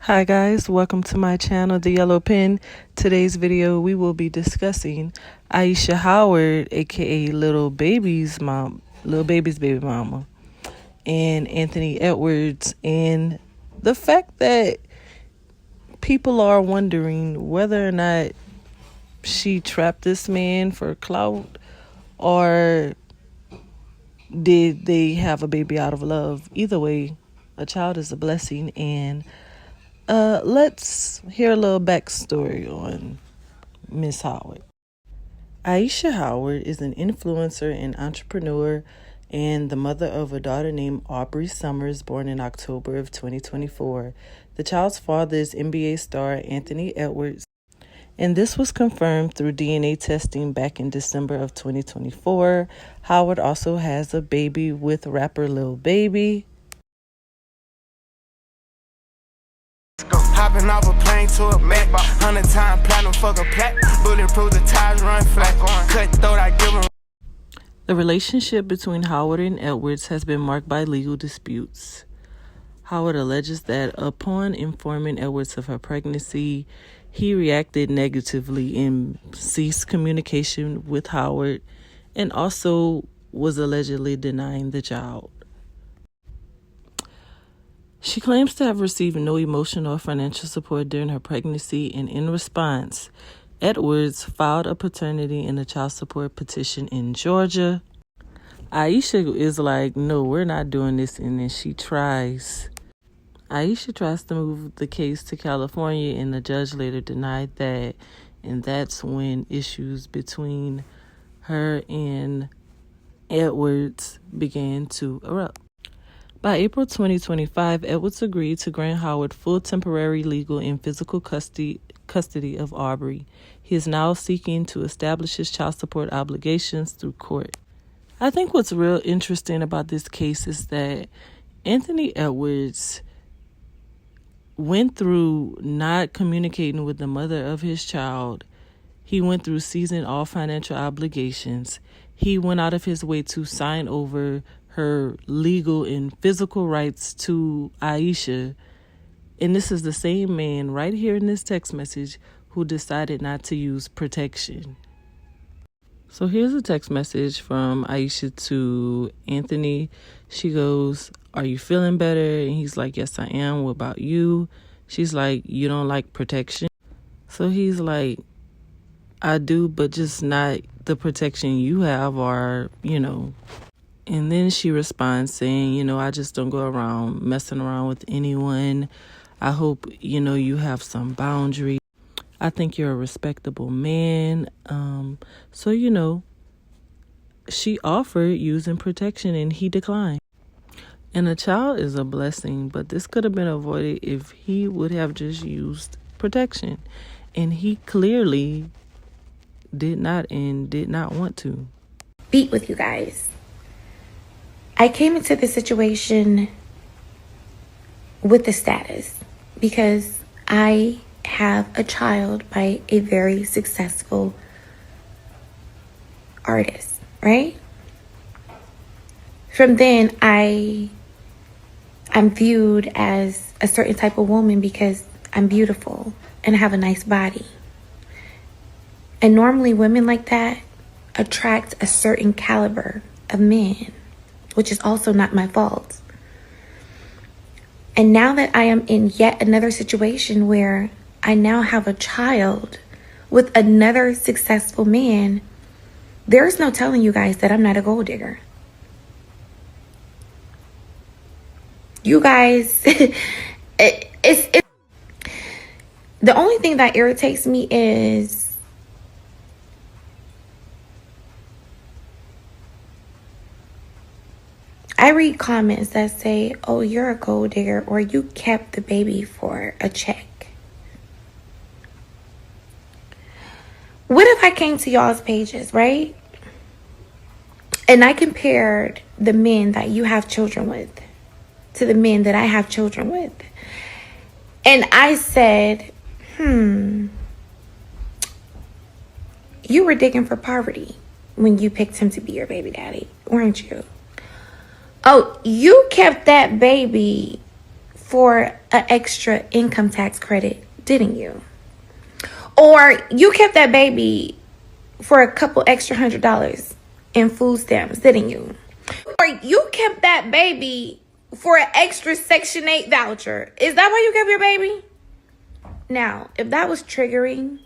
Hi guys, welcome to my channel, The Yellow Pen. Today's video we will be discussing Ayesha Howard, aka Little Baby's baby mama, and Anthony Edwards, and the fact that people are wondering whether or not she trapped this man for clout or did they have a baby out of love. Either way, a child is a blessing, and let's hear a little backstory on Miss Howard. Ayesha Howard is an influencer and entrepreneur and the mother of a daughter named Aubrey Summers, born in October of 2024. The child's father is NBA star Anthony Edwards, and this was confirmed through DNA testing back in December of 2024. Howard also has a baby with rapper Lil Baby. Hopping off a plane to a Mac, 100 time platinum, fuck a plat, bulletproof, the tires run flat, cut throat, I give 'em. The relationship between Howard and Edwards has been marked by legal disputes. Howard alleges that upon informing Edwards of her pregnancy, he reacted negatively and ceased communication with Howard, and also was allegedly denying the child. She claims to have received no emotional or financial support during her pregnancy, and in response, Edwards filed a paternity and a child support petition in Georgia. Ayesha is like, no, we're not doing this, and then Ayesha tries to move the case to California, and the judge later denied that, and that's when issues between her and Edwards began to erupt. By April 2025, Edwards agreed to grant Howard full temporary legal and physical custody of Aubrey. He is now seeking to establish his child support obligations through court. I think what's real interesting about this case is that Anthony Edwards went through not communicating with the mother of his child. He went through seizing all financial obligations. He went out of his way to sign over her legal and physical rights to Ayesha. And this is the same man right here in this text message who decided not to use protection. So here's a text message from Ayesha to Anthony. She goes, "Are you feeling better?" And he's like, "Yes, I am. What about you?" She's like, "You don't like protection?" So he's like, "I do, but just not the protection you have, or, And then she responds saying, I just don't go around messing around with anyone. I hope, you have some boundaries. I think you're a respectable man." So, she offered using protection and he declined. And a child is a blessing, but this could have been avoided if he would have just used protection. And he clearly did not want to. Beat with you guys. I came into this situation with the status because I have a child by a very successful artist, right? From then, I'm viewed as a certain type of woman because I'm beautiful and I have a nice body. And normally women like that attract a certain caliber of men, which is also not my fault. And now that I am in yet another situation where I now have a child with another successful man, there's no telling you guys that I'm not a gold digger. You guys, it's the only thing that irritates me is I read comments that say, "Oh, you're a gold digger," or "You kept the baby for a check." What if I came to y'all's pages, right? And I compared the men that you have children with to the men that I have children with. And I said, you were digging for poverty when you picked him to be your baby daddy, weren't you? Oh, you kept that baby for an extra income tax credit, didn't you? Or you kept that baby for a couple extra $100 in food stamps, didn't you? Or you kept that baby for an extra Section 8 voucher. Is that why you kept your baby? Now, if that was triggering